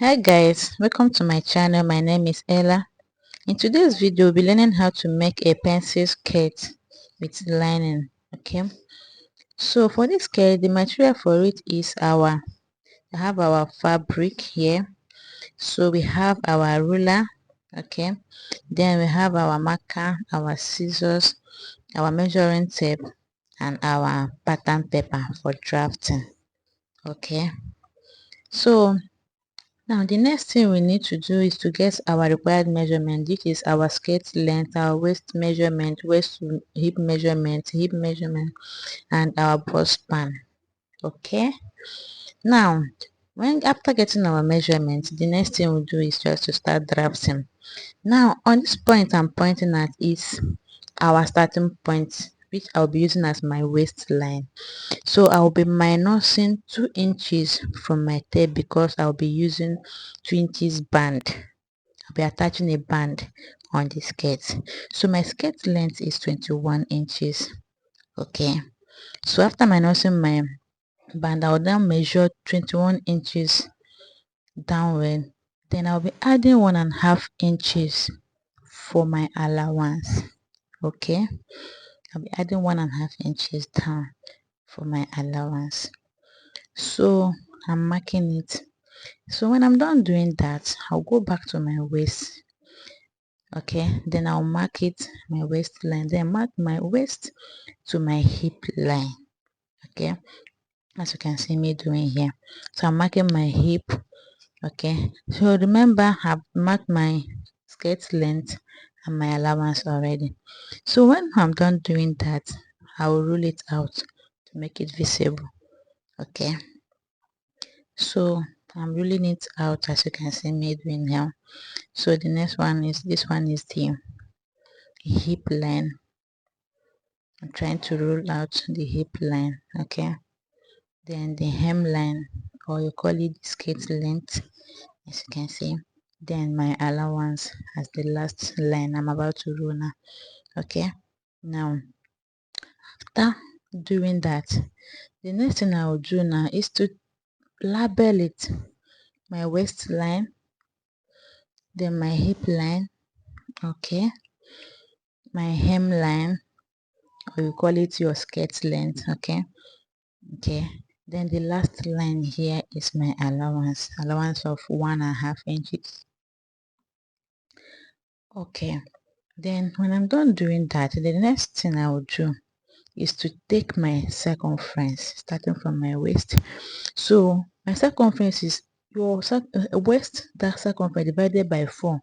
Hi guys, welcome to my channel. My name is Ella. In today's video we'll be learning how to make a pencil skirt with lining. Okay, so for this skirt the material for it is I have our fabric here. So we have our ruler, okay, then we have our marker, our scissors, our measuring tape, and our pattern paper for drafting. Okay, so now the next thing we need to do is to get our required measurement. This is our skirt length, our waist measurement, waist to hip measurement, and our bust span. Okay, now when after getting our measurement, the next thing we do is just to start drafting. Now on this point I'm pointing at is our starting point, which I'll be using as my waistline. So I'll be minusing 2 inches from my tape because I'll be using 2 inches band. I'll be attaching a band on the skirt. So my skirt length is 21 inches. Okay, so after minusing my band, I'll then measure 21 inches downward. Then I'll be adding 1.5 inches for my allowance. Okay, I'll be adding 1.5 inches down for my allowance. So I'm marking it. So when I'm done doing that, I'll go back to my waist. Okay, then I'll mark it, my waistline, then mark my waist to my hip line. Okay, as you can see me doing here. So I'm marking my hip. Okay, so remember I've marked my skirt length and my allowance already. So when I'm done doing that, I will rule it out to make it visible. Okay, so I'm ruling it out as you can see me doing now. So the next one is this one is the hip line. I'm trying to rule out the hip line. Okay, then the hemline, or you call it skirt length, as you can see, then my allowance as the last line I'm about to rule now. Okay, now after doing that, the next thing I will do now is to label it, my waistline, then my hip line, okay, my hemline, or you call it your skirt length. Okay, then the last line here is my allowance of 1.5 inches. Okay, then when I'm done doing that, the next thing I will do is to take my circumference starting from my waist. So my circumference is your waist, that circumference divided by 4.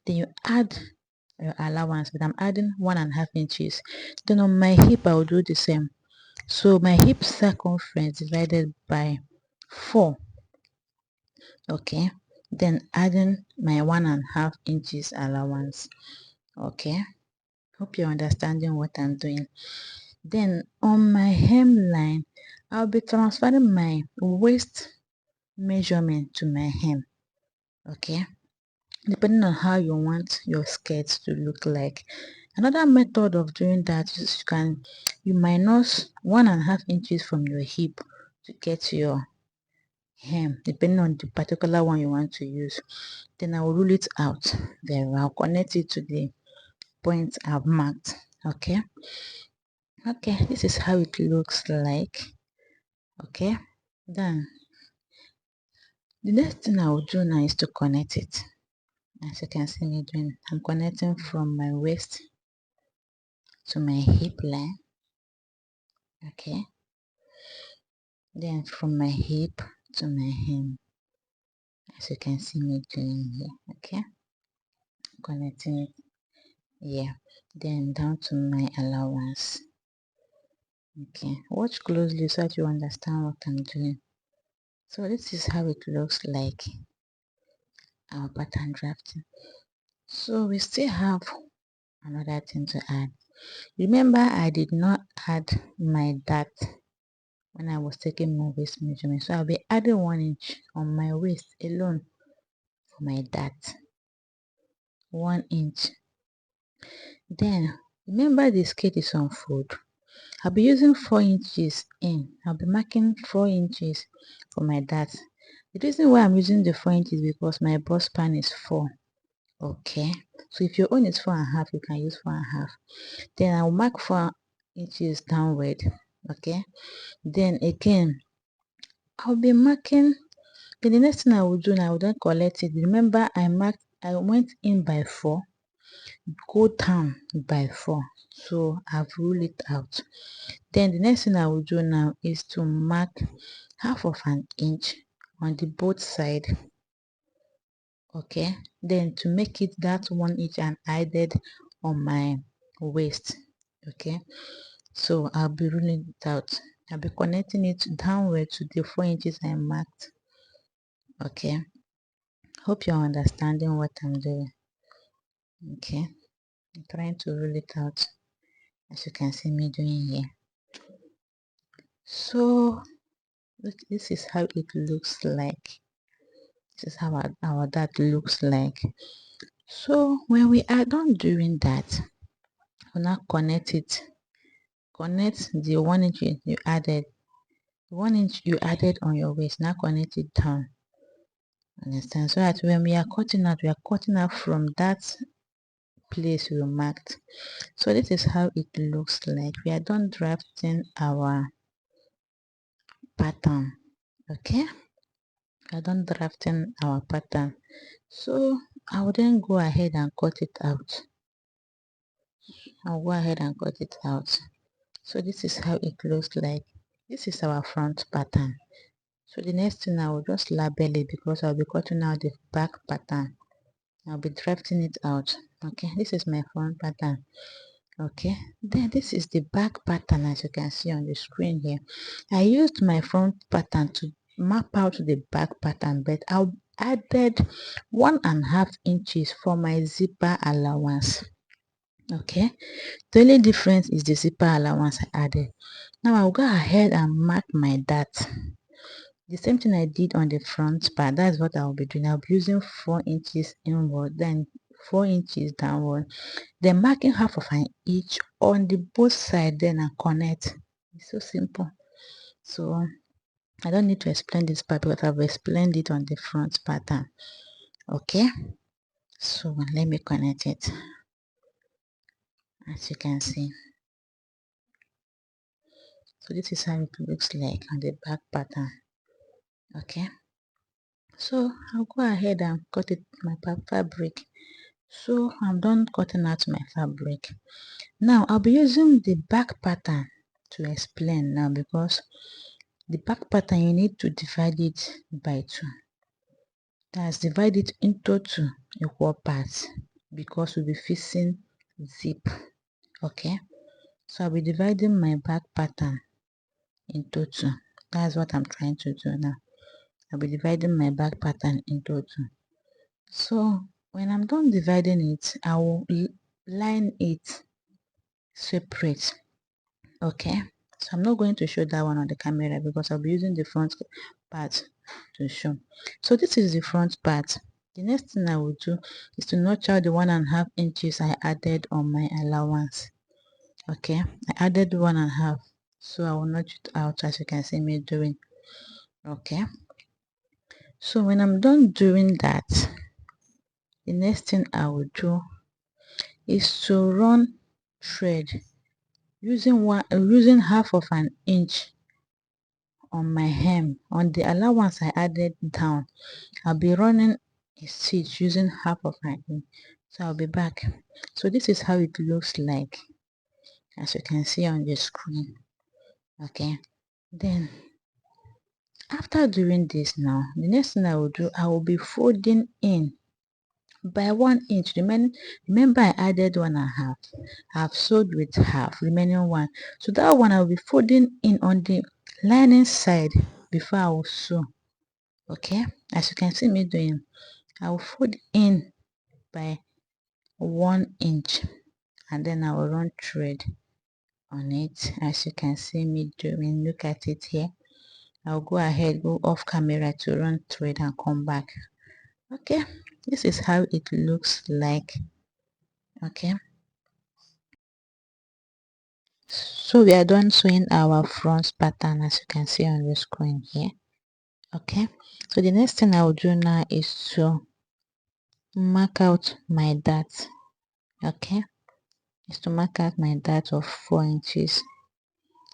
Then you add your allowance, but I'm adding 1.5 inches. Then on my hip I will do the same. So my hip circumference divided by 4. Okay, then adding my 1.5 inches allowance. Okay, hope you're understanding what I'm doing. Then on my hemline, I'll be transferring my waist measurement to my hem. Okay, depending on how you want your skirt to look like. Another method of doing that is you minus 1.5 inches from your hip to get your hem, depending on the particular one you want to use. Then I will rule it out. Then I'll connect it to the point I've marked. Okay, this is how it looks like. Okay, then the next thing I will do now is to connect it. As you can see me doing, I'm connecting from my waist to my hip line. Okay, then from my hip to my hem, as you can see me doing here. Okay, connecting it here, then down to my allowance. Okay, watch closely so that you understand what I'm doing. So this is how it looks like, our pattern drafting. So we still have another thing to add. Remember I did not add my dart when I was taking my waist measurement, so I'll be adding 1 inch on my waist alone for my dart. 1 inch. Then remember the skirt is on fold. I'll be using 4 inches in. I'll be marking 4 inches for my dart. The reason why I'm using the 4 inches because my bust span is 4. Okay, so if your own is 4.5, you can use 4.5. Then I'll mark 4 inches downward. Okay, then again I'll be marking. Then the next thing I will do now, I will then collect it. Remember, I went in by 4, go down by 4, so I've ruled it out. Then the next thing I will do now is to mark half of an inch on the both side. Okay, then to make it that 1 inch and added on my waist. Okay, so I'll be ruling it out. I'll be connecting it downward to the 4 inches I marked. Okay, hope you're understanding what I'm doing. Okay, I'm trying to rule it out, as you can see me doing here. So look, this is how it looks like. This is how our that looks like. So when we are done doing that, we'll now connect it. Connect the 1 inch you added. The 1 inch you added on your waist. Now connect it down. Understand? So that when we are cutting out from that place we marked. So this is how it looks like. We are done drafting our pattern. Okay, we are done drafting our pattern. So I will then go ahead and cut it out. I'll go ahead and cut it out. So this is how it looks like. This is our front pattern. So the next thing I will just label it because I'll be cutting out the back pattern. I'll be drafting it out. Okay, this is my front pattern. Okay, then this is the back pattern, as you can see on the screen here. I used my front pattern to map out the back pattern, but I added 1.5 inches for my zipper allowance. Okay, the only difference is the zipper allowance I added. Now I'll go ahead and mark my dart. The same thing I did on the front part, that's what I'll be doing. I'll be using 4 inches inward, then 4 inches downward, then marking half of an inch on the both side, then I connect. It's so simple. So I don't need to explain this part because I've explained it on the front pattern. Okay, so let me connect it. As you can see, so this is how it looks like on the back pattern. Okay, so I'll go ahead and cut it my fabric. So I'm done cutting out my fabric. Now I'll be using the back pattern to explain now, because the back pattern you need to divide it by 2. That's divide it into 2 equal parts because we'll be fixing zip. Okay, so I'll be dividing my back pattern into 2. That's what I'm trying to do now. I'll be dividing my back pattern into 2. So when I'm done dividing it, I will line it separate. Okay, so I'm not going to show that one on the camera because I'll be using the front part to show. So this is the front part. The next thing I will do is to notch out the 1.5 inches I added on my allowance. Okay, I added 1.5, so I will notch it out, as you can see me doing. Okay, so when I'm done doing that, the next thing I will do is to run thread using half of an inch on my hem. On the allowance I added down, I'll be running a stitch using half of an inch. So I'll be back. So this is how it looks like, as you can see on the screen. Okay, then after doing this, now the next thing I will do, I will be folding in by 1 inch. Remember I added 1.5. I've sewed with half, remaining 1. So that one I'll be folding in on the lining side before I will sew. Okay, as you can see me doing, I will fold in by 1 inch and then I will run thread on it, as you can see me doing. Look at it here. I'll go ahead, go off camera to run thread and come back. Okay, this is how it looks like. Okay, so we are done sewing our front pattern, as you can see on the screen here. Okay, so the next thing I will do now is to mark out my dart. Okay, is to mark out my dart of 4 inches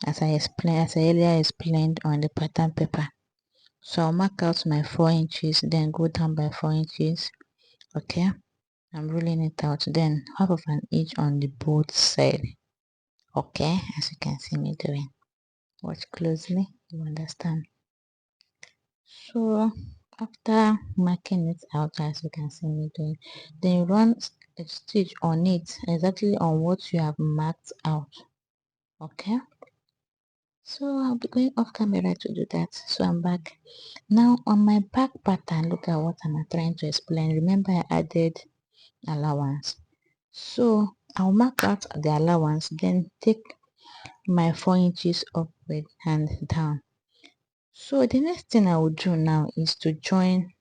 as I earlier explained on the pattern paper. So I'll mark out my 4 inches, then go down by 4 inches. Okay, I'm rolling it out, then half of an inch on the both side. Okay, as you can see me doing. Watch closely, you understand. So after marking it out, as you can see me doing, then you run a stitch on it exactly on what you have marked out. Okay, so I'll be going off camera to do that. So I'm back now on my back pattern. Look at what I'm trying to explain. Remember I added allowance, so I'll mark out the allowance, then take my 4 inches upward and down. So the next thing I will do now is to join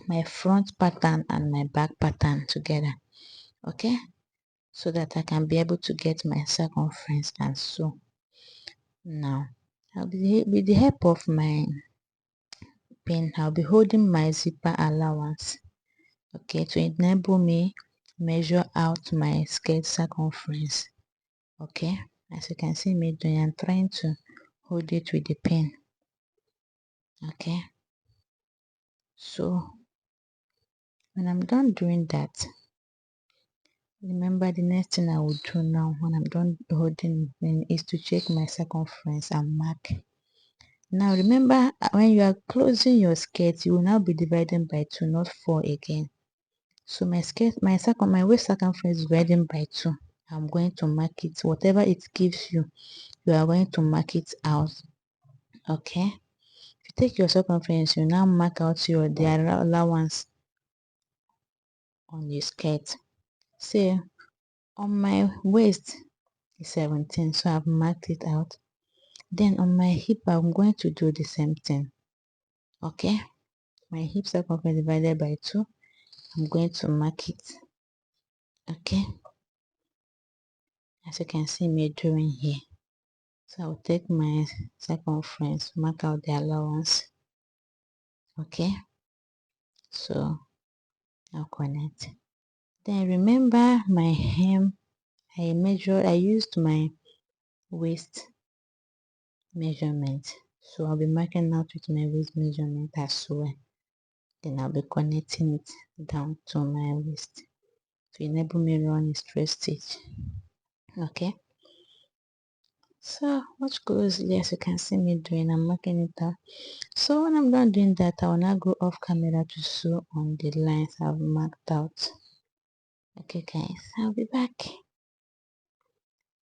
my front pattern and my back pattern together. Okay, so that I can be able to get my circumference and sew. Now with the help of my pin, I'll be holding my zipper allowance, okay, to enable me measure out my skirt circumference. Okay, as you can see me doing, I'm trying to hold it with the pin. Okay, so when I'm done doing that, remember the next thing I will do now when I'm done holding pin is to check my circumference and mark. Now remember, when you are closing your skirt, you will now be dividing by 2, not 4 again. So my skirt, my waist circumference is dividing by 2. I'm going to mark it. Whatever it gives you, you are going to mark it out. Okay. If you take your circumference, you now mark out the allowance on your skirt. Say on my waist is 17, so I've marked it out. Then on my hip, I'm going to do the same thing. Okay. My hip circumference divided by 2. I'm going to mark it. Okay, as you can see me doing here. So I'll take my circumference, mark out the allowance. Okay, so I'll connect. Then remember my hem, I used my waist measurement. So I'll be marking out with my waist measurement as well. Then I'll be connecting it down to my waist to enable me run a straight stitch. Okay, so watch closely as you can see me doing. I'm marking it out. So when I'm done doing that, I will now go off camera to sew on the lines I've marked out. Okay guys, I'll be back.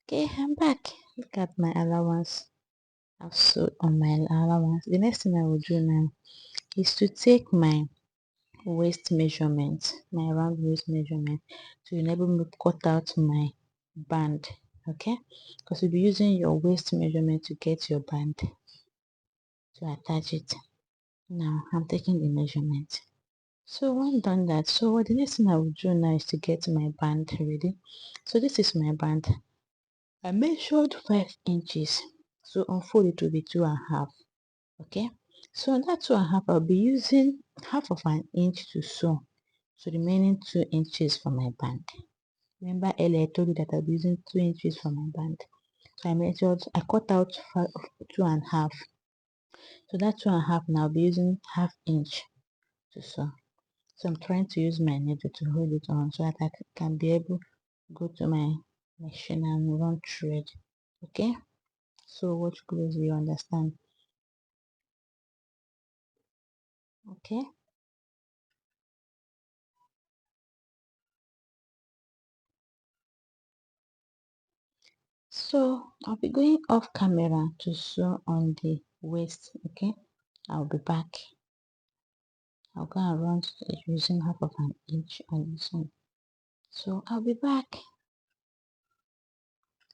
Okay, I'm back. Look at my allowance. I've sewed on my allowance. The next thing I will do now is to take my waist measurement, my round waist measurement, to enable me to cut out my band. Okay, because you'll be using your waist measurement to get your band to attach it. Now I'm taking the measurement. So when done that, so the next thing I will do now is to get my band ready. So this is my band. I measured 5 inches. So unfold it will be 2.5. Okay. So that 2.5, I'll be using half of an inch to sew. So the remaining 2 inches for my band. Remember earlier I told you that I'll be using 2 inches for my band. So I cut out 2.5. So that 2.5 now I'll be using half inch to sew. So I'm trying to use my needle to hold it on so that I can be able to go to my machine and run thread. Okay, so watch closely, you understand. Okay, so I'll be going off camera to sew on the waist. Okay, I'll be back. I'll go and run using half of an inch on this one. So I'll be back.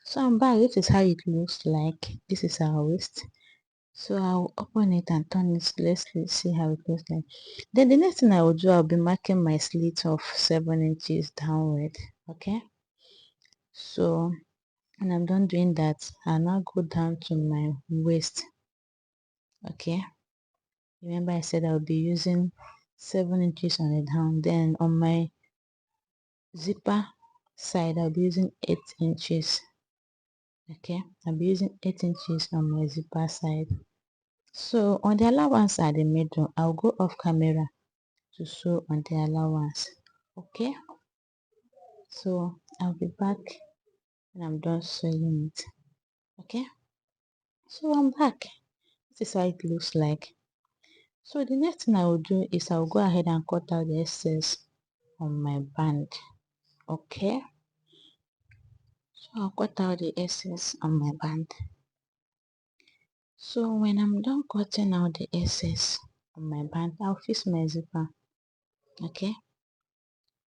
So I'm back. This is how it looks like. This is our waist. So I'll open it and turn it. Let's see how it looks like. Then the next thing I will do, I'll be marking my slit of 7 inches downward. Okay, so when I'm done doing that, I'll now go down to my waist. Okay, Remember I said I'll be using 7 inches on the down. Then on my zipper side I'll be using 8 inches. Okay, I'll be using 8 inches on my zipper side. So on the allowance at the middle, I'll go off camera to sew on the allowance. Okay, so I'll be back when I'm done sewing it. Okay, so I'm back. This is how it looks like. So the next thing I will do is I'll go ahead and cut out the excess on my band. Okay, so I'll cut out the excess on my band. So when I'm done cutting out the excess on my band, I'll fix my zipper. Okay,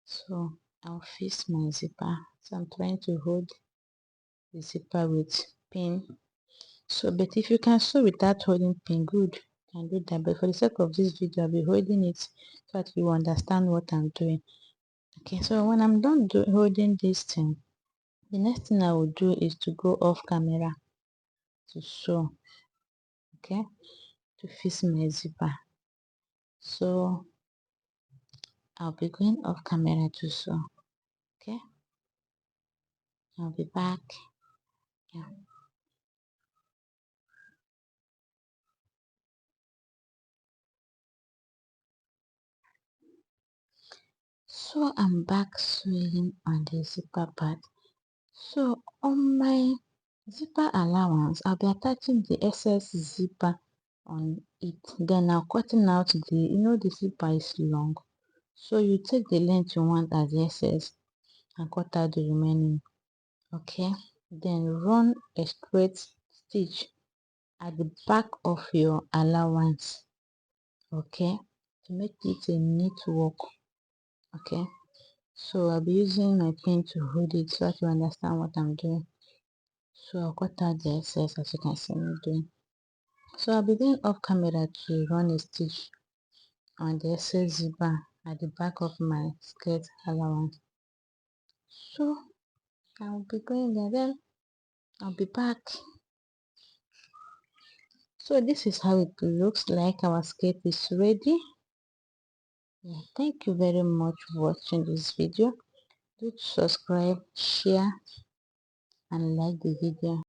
so I'll fix my zipper. So I'm trying to hold the zipper with pin. So but if you can sew without holding pin, good, you can do that. But for the sake of this video, I'll be holding it so that you understand what I'm doing. Okay, so when I'm done holding this thing, the next thing I will do is to go off camera to sew. Okay, to fix my zipper. So I'll be going off camera to sew. Okay, I'll be back. Yeah. So I'm back sewing on the zipper part. So on my zipper allowance, I'll be attaching the excess zipper on it. Then I'll cutting out the zipper is long. So you take the length you want as the excess and cut out the remaining. Okay, then run a straight stitch at the back of your allowance. Okay, to make it a neat work. Okay, so I'll be using my pen to hold it so that you understand what I'm doing. So I'll cut out the excess as you can see me doing. So I'll be going off camera to run a stitch on the excess zipper at the back of my skirt allowance. So I'll be going there, then I'll be back. So this is how it looks like. Our skirt is ready. Yeah, thank you very much for watching this video. Do subscribe, share and like the video.